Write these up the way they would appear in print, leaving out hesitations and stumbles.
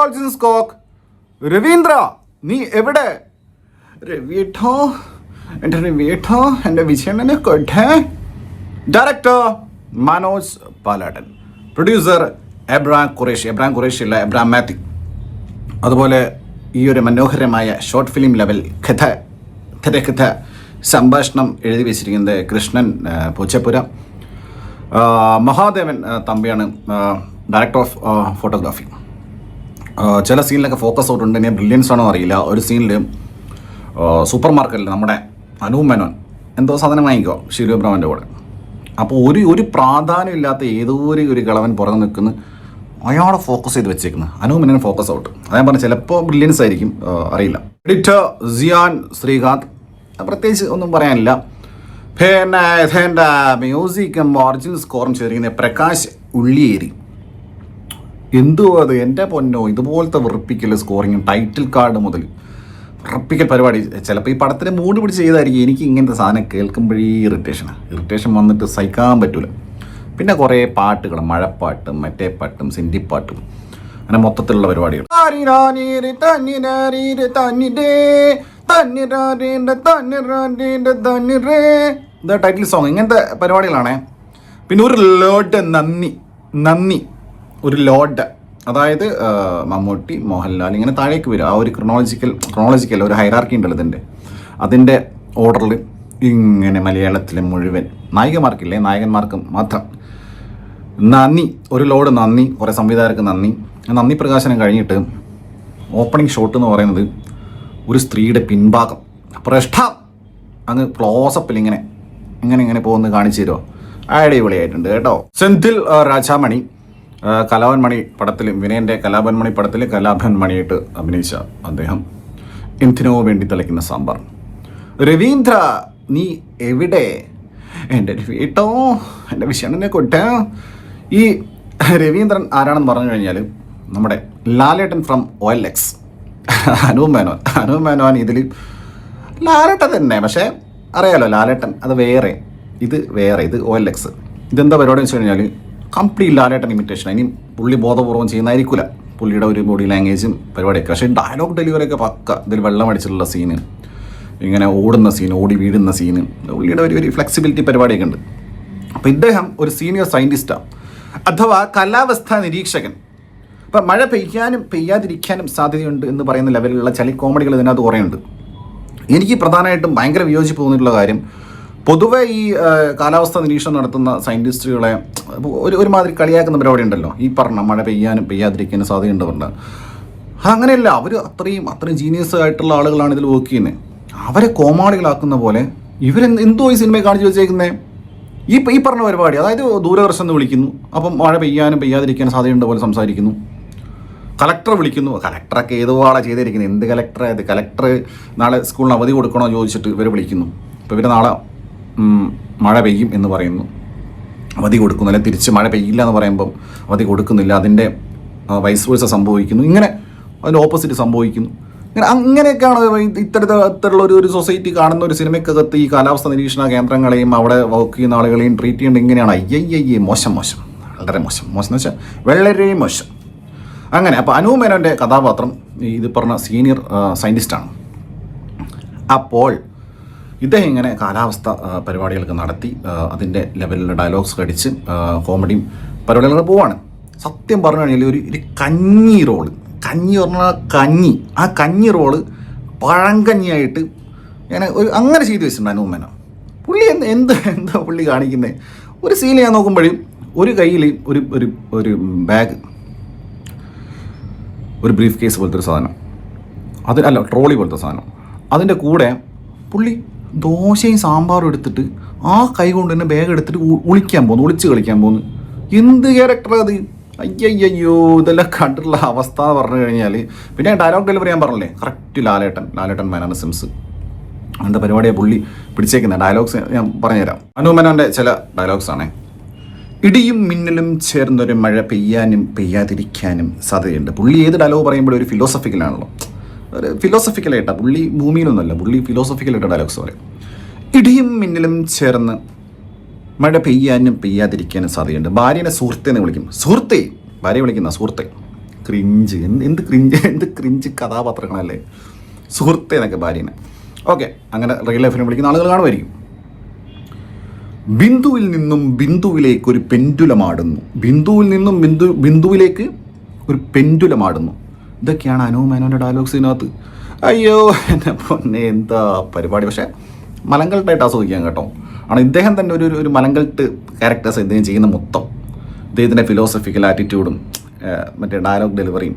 ഓൾജിൻസ് coke. Ravindra, നീ എവിടെ? രവിയേട്ടോ, എൻ്റെ രവിയേട്ടോ, എൻ്റെ വിജയണ്ണനെ കൊട്ടെ. ഡയറക്ടർ മനോജ് പാലാടൻ, പ്രൊഡ്യൂസർ എബ്രാം ഖുറേഷി അല്ല, എബ്രാം മാത്യു. അതുപോലെ ഈ ഒരു മനോഹരമായ ഷോർട്ട് ഫിലിം ലെവൽ തിരക്കഥ സംഭാഷണം എഴുതി വെച്ചിരിക്കുന്നത് കൃഷ്ണൻ പൂച്ചപ്പുര. മഹാദേവൻ തമ്പിയാണ് ഡയറക്ടർ ഓഫ് ഫോട്ടോഗ്രാഫി. ചില സീനിലൊക്കെ ഫോക്കസ് ഔട്ട് ഉണ്ട്, ഇനി ബ്രില്യൻസ് ആണോ അറിയില്ല. ഒരു സീനിൽ സൂപ്പർ മാർക്കറ്റിൽ നമ്മുടെ അനൂപ് മേനോൻ എന്തോ സാധനം വാങ്ങിക്കോ ശിവബ്രഹ്മൻ്റെ കൂടെ. അപ്പോൾ ഒരു പ്രാധാന്യം ഇല്ലാത്ത ഏതോ ഒരു കളവൻ പുറകെ നിൽക്കുന്നു, അയാളെ ഫോക്കസ് ചെയ്ത് വെച്ചേക്കുന്നത്. Anoop Menon focus out. അതായത് പറഞ്ഞാൽ ചിലപ്പോൾ ബ്രില്യൻസ് ആയിരിക്കും, അറിയില്ല. എഡിറ്റർ സിയാൻ ശ്രീകാന്ത്, പ്രത്യേകിച്ച് ഒന്നും പറയാനില്ല. പിന്നെ ഇതിൻ്റെ മ്യൂസിക്കും ഒറിജിനൽ സ്കോറും ചെയ്തിരിക്കുന്ന പ്രകാശ് ഉള്ളിയേരി. എന്തുവാ അത് എൻ്റെ പൊന്നോ, ഇതുപോലത്തെ വെറുപ്പിക്കൽ സ്കോറിങ്ങും ടൈറ്റിൽ കാർഡ് മുതൽ വെറുപ്പിക്കൽ പരിപാടി. ചിലപ്പോൾ ഈ പടത്തിന് മൂഡ് പിടിച്ച് ചെയ്തായിരിക്കും. എനിക്ക് ഇങ്ങനത്തെ സാധനം കേൾക്കുമ്പോഴേ ഇറിറ്റേഷൻ വന്നിട്ട് സഹിക്കാൻ പറ്റൂല. പിന്നെ കുറേ പാട്ടുകൾ, മഴപ്പാട്ടും മറ്റേ പാട്ടും സിന്ധിപ്പാട്ടും, അങ്ങനെ മൊത്തത്തിലുള്ള പരിപാടികൾ. ഇത് ടൈറ്റിൽ സോങ്, ഇങ്ങനത്തെ പരിപാടികളാണേ. പിന്നെ ഒരു ലോഡ് നന്ദി ഒരു ലോഡ്, അതായത് മമ്മൂട്ടി, മോഹൻലാൽ ഇങ്ങനെ താഴേക്ക് വരും. ആ ഒരു ക്രോണോളജിക്കൽ ഒരു ഹൈറാർക്കി ഉണ്ടല്ലോ ഇതിൻ്റെ, അതിൻ്റെ ഓർഡറിൽ ഇങ്ങനെ മലയാളത്തിലെ മുഴുവൻ നായകന്മാർക്കും മാത്രം നന്ദി, ഒരു ലോഡ് നന്ദി, കുറേ സംവിധായകർക്ക് നന്ദി പ്രകാശനം കഴിഞ്ഞിട്ട് ഓപ്പണിംഗ് ഷോട്ട് എന്ന് പറയുന്നത് ഒരു സ്ത്രീയുടെ പിൻഭാഗം പ്രഷ്ഠം അങ്ങ് ക്ലോസപ്പിൽ ഇങ്ങനെ പോകുന്നത് കാണിച്ചു തരുമോ? അടിപൊളിയായിട്ടുണ്ട് കേട്ടോ. സെന്തിൽ രാജാമണി കലാഭവൻ മണി പടത്തിൽ, വിനയൻ്റെ കലാഭവൻ മണി പടത്തിൽ കലാഭവൻ മണിയായിട്ട് അഭിനയിച്ച അദ്ദേഹം. എന്തിനോ വേണ്ടി തിളയ്ക്കുന്ന സാമ്പാർ. രവീന്ദ്ര, നീ എവിടെ? എൻ്റെ രവിയേട്ടോ, എൻ്റെ വിഷയണ്ണനെ കൊട്ടെ. ഈ രവീന്ദ്രൻ ആരാണെന്ന് പറഞ്ഞു കഴിഞ്ഞാൽ നമ്മുടെ ലാലേട്ടൻ ഫ്രം OLX. അനൂപ് മേനോൻ ഇതിൽ ലാലേട്ടൻ തന്നെ, പക്ഷേ അറിയാലോ ലാലേട്ടൻ അത് വേറെ, ഇത് OLX. ഇതെന്താ പരിപാടി വെച്ച് കഴിഞ്ഞാൽ കംപ്ലീറ്റ് ലാലേട്ടൻ ഇമിറ്റേഷൻ. ഇനി പുള്ളി ബോധപൂർവ്വം ചെയ്യുന്നതായിരിക്കില്ല, പുള്ളിയുടെ ഒരു ബോഡി ലാംഗ്വേജും പരിപാടിയൊക്കെ. പക്ഷേ ഡയലോഗ് ഡെലിവറിയൊക്കെ പക്ക. ഇതിൽ വെള്ളം അടിച്ചിട്ടുള്ള സീന്, ഇങ്ങനെ ഓടുന്ന സീൻ, ഓടി വീഴുന്ന സീന്, പുള്ളിയുടെ ഒരു ഫ്ലെക്സിബിലിറ്റി പരിപാടിയൊക്കെ ഉണ്ട്. അപ്പോൾ ഇദ്ദേഹം ഒരു സീനിയർ സയൻറ്റിസ്റ്റാണ്, അഥവാ കാലാവസ്ഥാ നിരീക്ഷകൻ. അപ്പം മഴ പെയ്യാനും പെയ്യാതിരിക്കാനും സാധ്യതയുണ്ട് എന്ന് പറയുന്ന ലെവലിലുള്ള ചില കോമഡികൾ ഇതിനകത്ത് കുറേ ഉണ്ട്. എനിക്ക് പ്രധാനമായിട്ടും ഭയങ്കര വിയോജിപ്പ് തോന്നിയിട്ടുള്ള കാര്യം, പൊതുവെ ഈ കാലാവസ്ഥാ നിരീക്ഷണം നടത്തുന്ന സയൻറ്റിസ്റ്റുകളെ ഒരുമാതിരി കളിയാക്കുന്ന പരിപാടി ഉണ്ടല്ലോ. ഈ പറഞ്ഞ മഴ പെയ്യാനും പെയ്യാതിരിക്കാനും സാധ്യതയുണ്ട് പറഞ്ഞാൽ അങ്ങനെയല്ല. അവർ അത്രയും ജീനിയസ് ആയിട്ടുള്ള ആളുകളാണ് ഇതിൽ വർക്ക് ചെയ്യുന്നത്. അവരെ കോമാളികളാക്കുന്ന പോലെ എന്തോ ഈ സിനിമയെ കാണിച്ചു വെച്ചേക്കുന്നത് ഈ പറഞ്ഞ പരിപാടി. അതായത് ദൂരദർശൻ എന്ന് വിളിക്കുന്നു, അപ്പം മഴ പെയ്യാനും പെയ്യാതിരിക്കാനും സാധ്യതയുണ്ട് പോലെ സംസാരിക്കുന്നു. കളക്ടർ വിളിക്കുന്നു, കളക്ടറൊക്കെ ഏതോ ആളാണ് ചെയ്തിരിക്കുന്നത്. എന്ത് കളക്ടറായത്? കളക്ടർ നാളെ സ്കൂളിന് അവധി കൊടുക്കണോ ചോദിച്ചിട്ട് ഇവർ വിളിക്കുന്നു. അപ്പോൾ ഇവർ നാളെ മഴ പെയ്യും എന്ന് പറയുന്നു, അവധി കൊടുക്കുന്നു. അല്ലെങ്കിൽ തിരിച്ച് മഴ പെയ്യില്ല എന്ന് പറയുമ്പം അവധി കൊടുക്കുന്നില്ല, അതിൻ്റെ വൈസ് വേഴ്സ സംഭവിക്കുന്നു. ഇങ്ങനെ അതിൻ്റെ ഓപ്പോസിറ്റ് സംഭവിക്കുന്നു. അങ്ങനെയൊക്കെയാണ് ഇത്തരത്തിലുള്ള ഒരു സൊസൈറ്റി കാണുന്ന ഒരു സിനിമയ്ക്കകത്ത് ഈ കാലാവസ്ഥ നിരീക്ഷണ കേന്ദ്രങ്ങളെയും അവിടെ വർക്ക് ചെയ്യുന്ന ആളുകളെയും ട്രീറ്റ് ചെയ്യേണ്ടത് ഇങ്ങനെയാണ്. മോശം, വളരെ മോശം എന്ന് വെച്ചാൽ വളരെ മോശം. അങ്ങനെ അപ്പോൾ അനൂപ് മേനോൻ്റെ കഥാപാത്രം ഇത് പറഞ്ഞ സീനിയർ സയൻറ്റിസ്റ്റാണ്. അപ്പോൾ ഇദ്ദേഹം ഇങ്ങനെ കാലാവസ്ഥ പരിപാടികളൊക്കെ നടത്തി അതിൻ്റെ ലെവലിലുള്ള ഡയലോഗ്സ് കടിച്ച് കോമഡിയും പരിപാടികളൊക്കെ പോവാണ്. സത്യം പറഞ്ഞു കഴിഞ്ഞാൽ ഒരു കഞ്ഞി പറഞ്ഞാൽ ആ കഞ്ഞി റോള് പഴങ്കഞ്ഞിയായിട്ട് അങ്ങനെ ചെയ്തു വെച്ചിട്ടുണ്ട് അനൂപ് മേനോൻ. പുള്ളി എന്താ പുള്ളി കാണിക്കുന്നത്? ഒരു സീൻ ഞാൻ നോക്കുമ്പോഴും ഒരു കയ്യിൽ ഒരു ബാഗ്, ഒരു ബ്രീഫ് കേസ് പോലത്തെ ഒരു സാധനം, ട്രോളി പോലത്തെ സാധനം, അതിൻ്റെ കൂടെ പുള്ളി ദോശയും സാമ്പാറും എടുത്തിട്ട് ആ കൈ കൊണ്ട് തന്നെ ബാഗ് എടുത്തിട്ട് ഒളിച്ച് കളിക്കാൻ പോകുന്നു. എന്ത് ക്യാരക്ടറാണ് അത്? അയ്യോ, ഇതെല്ലാം കണ്ടിട്ടുള്ള അവസ്ഥ എന്ന് പറഞ്ഞു കഴിഞ്ഞാൽ. പിന്നെ ഡയലോഗ് ഡെലിവറി ഞാൻ പറഞ്ഞില്ലേ, കറക്റ്റ് ലാലേട്ടൻ മാനറിസംസ്, അങ്ങനത്തെ പരിപാടിയാണ് പുള്ളി പിടിച്ചേക്കുന്നത്. ഡയലോഗ്സ് ഞാൻ പറഞ്ഞുതരാം. അനൂപ് മേനോൻ്റെ ചില ഡയലോഗ്സ് ആണേ. ഇടിയും മിന്നലും ചേർന്നൊരു മഴ പെയ്യാനും പെയ്യാതിരിക്കാനും സാധ്യതയുണ്ട്. പുള്ളി ഏത് ഡയലോഗ് പറയുമ്പോഴും ഒരു ഫിലോസഫിക്കലാണല്ലോ, ഒരു ഫിലോസഫിക്കലായിട്ടാണ്. പുള്ളി ഭൂമിയിലൊന്നുമല്ല, പുള്ളി ഫിലോസഫിക്കലായിട്ട് ഡയലോഗ്സ് പറയും. ഇടിയും മിന്നലും ചേർന്ന് മഴ പെയ്യാനും പെയ്യാതിരിക്കാനും സാധ്യതയുണ്ട്. ഭാര്യനെ സുഹൃത്തെ എന്ന് വിളിക്കും. ഭാര്യയെ വിളിക്കുന്ന സുഹൃത്തെ. ക്രിഞ്ച്, എന്ത് ക്രിഞ്ച് കഥാപാത്രങ്ങളല്ലേ. സുഹൃത്തെ എന്നൊക്കെ ഭാര്യനെ. ഓക്കെ, അങ്ങനെ റിയൽ ലൈഫിനെ വിളിക്കുന്ന ആളുകൾ കാണുമായിരിക്കും. ബിന്ദുവിൽ നിന്നും ബിന്ദുവിലേക്ക് ഒരു പെൻഡുലമാടുന്നു. ബിന്ദുവിൽ നിന്നും ബിന്ദുവിലേക്ക് ഒരു പെൻഡുലമാടുന്നു. ഇതൊക്കെയാണ് അനു മേനോൻ്റെ ഡയലോഗ്സിനകത്ത്. അയ്യോ എന്നെ പൊന്നെ, എന്താ പരിപാടി. പക്ഷേ മലങ്കൾട്ടായിട്ട് ആസ്വദിക്കാൻ കേട്ടോ. ആണ് ഇദ്ദേഹം തന്നെ ഒരു മലങ്കൾട്ട് ക്യാരക്ടേഴ്സ് ഇദ്ദേഹം ചെയ്യുന്ന മൊത്തം. ഇദ്ദേഹത്തിൻ്റെ ഫിലോസഫിക്കൽ ആറ്റിറ്റ്യൂഡും മറ്റേ ഡയലോഗ് ഡെലിവറിയും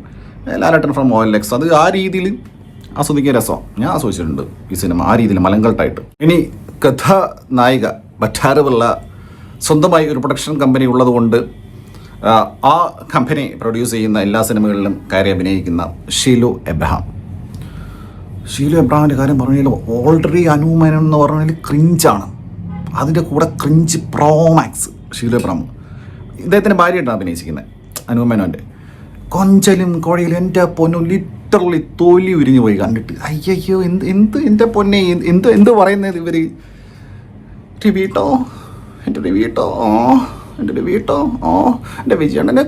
ലാലേട്ടൻ ഫ്രം OLX, അത് ആ രീതിയിൽ ആസ്വദിക്കാൻ രസമാണ്. ഞാൻ ആസ്വദിച്ചിട്ടുണ്ട് ഈ സിനിമ ആ രീതിയിൽ മലങ്കൾട്ടായിട്ട്. ഇനി കഥാനായിക ബറ്റാറുള്ള സ്വന്തമായി ഒരു പ്രൊഡക്ഷൻ കമ്പനി ഉള്ളതുകൊണ്ട് ആ കമ്പനി പ്രൊഡ്യൂസ് ചെയ്യുന്ന എല്ലാ സിനിമകളിലും കയറി അഭിനയിക്കുന്ന ഷീലു എബ്രഹാം. ഷീലു എബ്രഹാമിൻ്റെ കാര്യം പറഞ്ഞാൽ ഓൾറെഡി അനു മേനോൻ എന്ന് പറഞ്ഞാൽ ക്രിഞ്ചാണ്. അതിൻ്റെ കൂടെ ക്രിഞ്ച് പ്രോമാക്സ്. ഷീലു എബ്രഹാം ഇദ്ദേഹത്തിൻ്റെ ഭാര്യയായിട്ടാണ് അഭിനയിച്ചിരിക്കുന്നത് അനു മേനോൻ്റെ. കൊഞ്ചലും കോഴയിലും എൻ്റെ പൊന്നു ലിറ്ററലി തൊലി ഉരിഞ്ഞു പോയി കണ്ടിട്ട്. അയ്യോ എൻ്റെ പൊന്നെ, എന്ത് പറയുന്നത് ഇവർ. റിവീട്ടോ, എൻ്റെ റിവീട്ടോ, എൻ്റെ റിവീട്ടോ, എൻ്റെ വിജയണ്ണനെ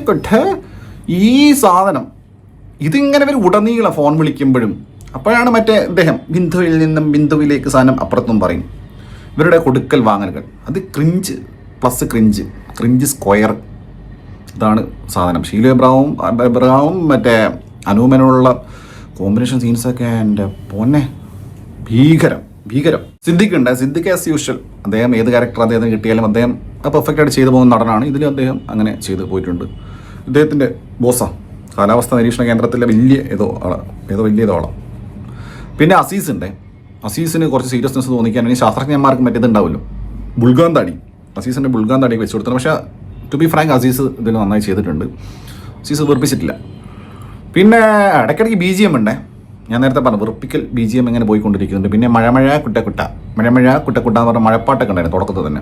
കൊട്ട്. ഈ സാധനം ഇതിങ്ങനെ ഇവർ ഉടനീളം ഫോൺ വിളിക്കുമ്പോഴും അപ്പോഴാണ് മറ്റേ ഇദ്ദേഹം ബിന്ദുവിൽ നിന്നും ബിന്ദുവിലേക്ക് സാധനം അപ്പുറത്തും പറയും. ഇവരുടെ കൊടുക്കൽ വാങ്ങലുകൾ അത് ക്രിഞ്ച് പ്ലസ് ക്രിഞ്ച് സ്ക്വയർ. ഇതാണ് സാധനം. ഷീലു എബ്രഹാമും മറ്റേ അനു മേനോനുള്ള കോമ്പിനേഷൻ സീൻസൊക്കെ എൻ്റെ പൊന്നെ ഭീകരം. Siddique as usual. അദ്ദേഹം ഏത് ക്യാരക്ടർ അദ്ദേഹത്തിന് കിട്ടിയാലും അദ്ദേഹം പെർഫെക്റ്റ് ആയിട്ട് ചെയ്തു പോകുന്ന നടനാണ്. ഇതിൽ അദ്ദേഹം അങ്ങനെ ചെയ്തു പോയിട്ടുണ്ട്. ഇദ്ദേഹത്തിൻ്റെ ബോസാണ് കാലാവസ്ഥാ നിരീക്ഷണ കേന്ദ്രത്തിലെ വലിയ ഏതോ ആളാണ്. പിന്നെ അസീസിന് കുറച്ച് സീരിയസ്നെസ് തോന്നിക്കാൻ വേണ്ടി ശാസ്ത്രജ്ഞന്മാർക്ക് മറ്റേതുണ്ടാവുമല്ലോ, ബുൾഗാൻ താടി. അസീസിൻ്റെ ബുൾഗാൻ താടി വെച്ച് കൊടുത്തത്. പക്ഷേ ടു ബി ഫ്രാങ്ക് അസീസ് ഇതിൽ നന്നായി ചെയ്തിട്ടുണ്ട്. അസീസ് വെറുപ്പിച്ചിട്ടില്ല. പിന്നെ ഇടയ്ക്കിടയ്ക്ക് BGM ഉണ്ടേ. ഞാൻ നേരത്തെ പറഞ്ഞു വെറുപ്പിക്കൽ BGM എങ്ങനെ പോയിക്കൊണ്ടിരിക്കുന്നുണ്ട്. പിന്നെ മഴ കുട്ടക്കുട്ട എന്ന് പറഞ്ഞ മഴപ്പാട്ടൊക്കെ ഉണ്ടായിരുന്നു തുടക്കത്തിൽ തന്നെ.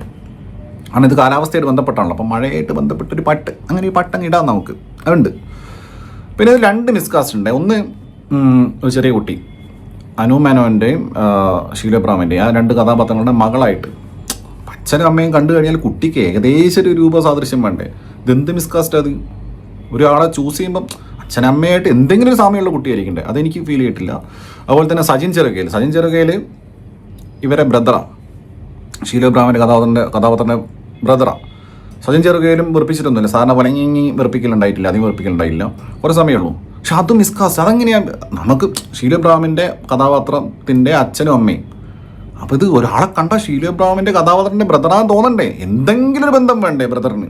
ആണ് ഇത് കാലാവസ്ഥയായിട്ട് ബന്ധപ്പെട്ടാണല്ലോ. അപ്പം മഴയായിട്ട് ബന്ധപ്പെട്ടൊരു പാട്ട്, അങ്ങനെ ഈ പാട്ടങ്ങ് ഇടാം നമുക്ക്. അതുണ്ട്. പിന്നെ ഇത് 2 മിസ്കാസ്റ്റ് ഉണ്ട്. ഒന്ന് ഒരു ചെറിയ കുട്ടി അനു മേനോൻ്റെയും ഷീലു എബ്രഹാമിൻ്റെയും ആ 2 കഥാപാത്രങ്ങളുടെ മകളായിട്ട് അച്ഛനും അമ്മയും കണ്ടു കഴിഞ്ഞാൽ കുട്ടിക്ക് ഏകദേശം ഒരു രൂപസാദൃശ്യം വേണ്ടേ. ഇതെന്ത് മിസ്കാസ്റ്റ് അത്. ഒരാളെ ചൂസ് ചെയ്യുമ്പം അച്ഛനമ്മയായിട്ട് എന്തെങ്കിലും ഒരു സാമ്യമുള്ള കുട്ടിയായിരിക്കണ്ടേ. അതെനിക്ക് ഫീൽ ചെയ്തിട്ടില്ല. അതുപോലെ തന്നെ സജിൻ ചെറുകയിൽ ഇവരെ ബ്രദറാണ്. ഷീലു എബ്രഹാമിൻ്റെ കഥാപാത്രൻ്റെ ബ്രദറാണ്. സജിൻ ചെറുകയിലും വെറുപ്പിച്ചിട്ടൊന്നുമില്ല. സാറിന് പലങ്ങി വെറുപ്പിക്കലുണ്ടായിട്ടില്ല, അധികം വെറുപ്പിക്കലുണ്ടായില്ല, കുറേ സമയമുള്ളൂ. പക്ഷെ അതും മിസ്കാസ്റ്റ്. അതെങ്ങനെയാണ് നമുക്ക് ഷീലു എബ്രഹാമിൻ്റെ കഥാപാത്രത്തിൻ്റെ അച്ഛനും അമ്മയും. അപ്പോൾ ഇത് ഒരാളെ കണ്ട ഷീലു എബ്രഹാമിൻ്റെ കഥാപാത്രത്തിൻ്റെ ബ്രദറാന്ന് തോന്നണ്ടേ, എന്തെങ്കിലും ഒരു ബന്ധം വേണ്ടേ ബ്രദറിന്.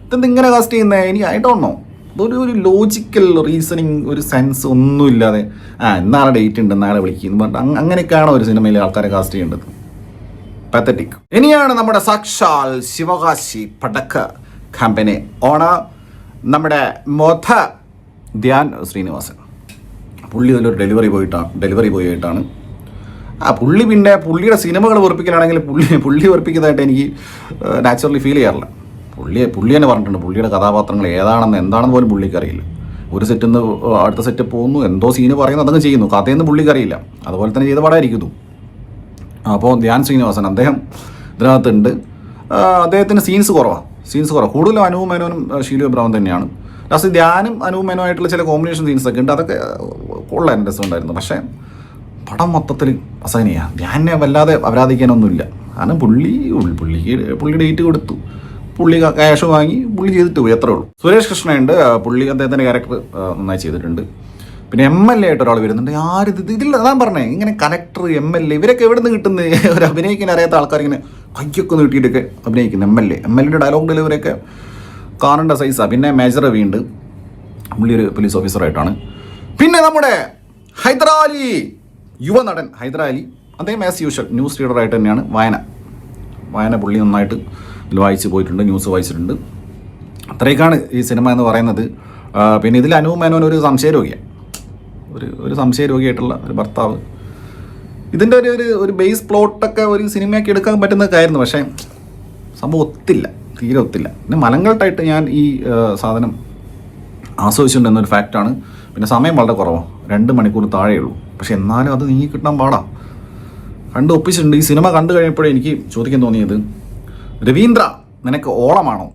ഇതെന്തിങ്ങനെ കാസ്റ്റ് ചെയ്യുന്നത് എനിക്ക് ഐ ഡോണ്ട് നോ. ഒരു ലോജിക്കൽ റീസണിങ്, ഒരു സെൻസ് ഒന്നുമില്ലാതെ ഇന്നാളെ ഡേറ്റ് ഉണ്ട് നാളെ വിളിക്കുന്നു പറഞ്ഞിട്ട് അങ്ങനെയൊക്കെയാണോ ഒരു സിനിമയിൽ ആൾക്കാരെ കാസ്റ്റ് ചെയ്യേണ്ടത്? പത്തറ്റിക്. ഇനിയാണ് നമ്മുടെ സാക്ഷാൽ ശിവകാശി പടക്ക കമ്പനി ഓണ നമ്മുടെ ധ്യാൻ ശ്രീനിവാസൻ. പുള്ളി ഇതിലൊരു ഡെലിവറി ബോയായിട്ടാണ്. പുള്ളി പിന്നെ പുള്ളിയുടെ സിനിമകൾ വെറുപ്പിക്കലാണെങ്കിൽ പുള്ളി വെറുപ്പിക്കുന്നതായിട്ട് എനിക്ക് നാച്ചുറലി ഫീൽ ചെയ്യാറില്ല. പുള്ളി തന്നെ പറഞ്ഞിട്ടുണ്ട് പുള്ളിയുടെ കഥാപാത്രങ്ങൾ എന്താണെന്ന് പോലും പുള്ളിക്ക് അറിയില്ല. ഒരു സെറ്റിൽ നിന്ന് അടുത്ത സെറ്റ് പോകുന്നു, എന്തോ സീന് പറയുന്നു, അതങ്ങ് ചെയ്യുന്നു. കഥയൊന്നും പുള്ളിക്ക് അറിയില്ല. അതുപോലെ തന്നെ ചെയ്ത പാടായിരിക്കുന്നു. അപ്പോൾ ധ്യാൻ ശ്രീനിവാസൻ അദ്ദേഹം ഇതിനകത്തുണ്ട്. അദ്ദേഹത്തിന് സീൻസ് കുറവാണ്. കൂടുതലും അനു മേനോനും ഷീലു എബ്രഹാം തന്നെയാണ്. ലാസ്റ്റ് ധ്യാനും അനു മേനോനായിട്ടുള്ള ചില കോമ്പിനേഷൻ സീൻസൊക്കെ ഉണ്ട്. അതൊക്കെ കൊള്ളാൻ രസമുണ്ടായിരുന്നു. പക്ഷേ പടം മൊത്തത്തിൽ അസഹനീയമാണ്. ധ്യാനെ വല്ലാതെ അപരാധിക്കാനൊന്നുമില്ല. കാരണം പുള്ളി ഡേറ്റ് കൊടുത്തു, പുള്ളി ക്യാഷ് വാങ്ങി, പുള്ളി ചെയ്തിട്ട് പോയി, അത്രേ ഉള്ളൂ. സുരേഷ് കൃഷ്ണയുണ്ട്. പുള്ളി അദ്ദേഹത്തിൻ്റെ ക്യാരക്ടർ നന്നായി ചെയ്തിട്ടുണ്ട്. പിന്നെ MLA ആയിട്ട് ഒരാൾ വരുന്നുണ്ട്. ഇതിൽ അതാ പറഞ്ഞേ, ഇങ്ങനെ കലക്ടർ MLA ഇവരൊക്കെ എവിടെ നിന്ന് കിട്ടുന്നത്? ഒരു അഭിനയിക്കാൻ അറിയാത്ത ആൾക്കാർ ഇങ്ങനെ കയ്യൊക്കെ നീട്ടിയിട്ടൊക്കെ അഭിനയിക്കുന്നു. MLAയുടെ ഡയലോഗ് ഡെലിവറിയൊക്കെ കാണേണ്ട സൈസാണ്. പിന്നെ മേജർ രവി ഉണ്ട്, പുള്ളി ഒരു പോലീസ് ഓഫീസറായിട്ടാണ്. പിന്നെ നമ്മുടെ ഹൈദരാലി, യുവനടൻ ഹൈദരാലി, അദ്ദേഹം ആസ് യൂഷ്വൽ ന്യൂസ് റീഡറായിട്ട് തന്നെയാണ്. വായന പുള്ളി നന്നായിട്ട് ഇതിൽ വായിച്ച് പോയിട്ടുണ്ട്, ന്യൂസ് വായിച്ചിട്ടുണ്ട്. അത്രയൊക്കെയാണ് ഈ സിനിമ എന്ന് പറയുന്നത്. പിന്നെ ഇതിൽ അനു മേനോൻ ഒരു സംശയരോഗിയാണ്, ഒരു സംശയരോഗിയായിട്ടുള്ള ഒരു ഭർത്താവ്. ഇതിൻ്റെ ഒരു ബേസ് പ്ലോട്ടൊക്കെ ഒരു സിനിമയാക്കി എടുക്കാൻ പറ്റുന്നതൊക്കെയായിരുന്നു. പക്ഷേ സംഭവം തീരെ ഒത്തില്ല. പിന്നെ മലങ്കൾട്ടായിട്ട് ഞാൻ ഈ സാധനം ആസ്വദിച്ചിട്ടുണ്ട് എന്നൊരു ഫാക്റ്റാണ്. പിന്നെ സമയം വളരെ കുറവാണ്, 2 മണിക്കൂർ താഴെയുള്ളൂ. പക്ഷെ എന്നാലും അത് നീങ്ങി കിട്ടാൻ പാടാം. കണ്ട് ഒപ്പിച്ചിട്ടുണ്ട്. ഈ സിനിമ കണ്ടു കഴിഞ്ഞപ്പോഴേ എനിക്ക് ചോദിക്കാൻ തോന്നിയത്, രവീന്ദ്ര നിനക്ക് ഓളമാണോ?